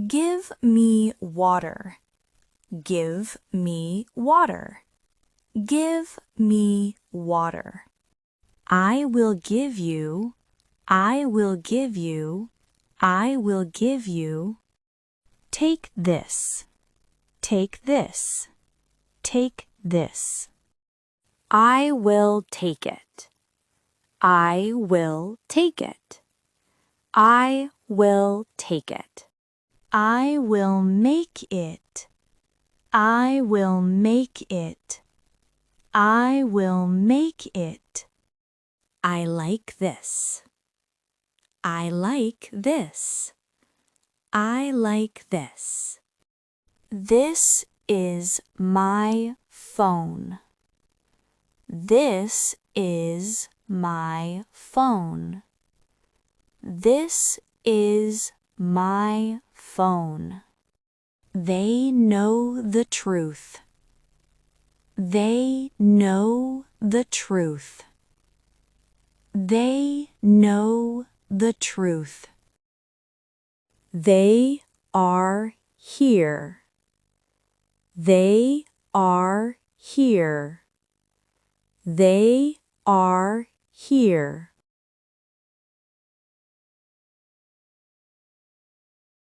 Give me water. Give me water. Give me water. I will give you. I will give you. I will give you. Take this. Take this. Take this. I will take it. I will take it. I will take it. I will make it. I will make it. I will make it. I like this. I like this. I like this. This is my phone. This is my phone. This is my phone. They know the truth. They know the truth. They know the truth. They are here. They are here. They are here.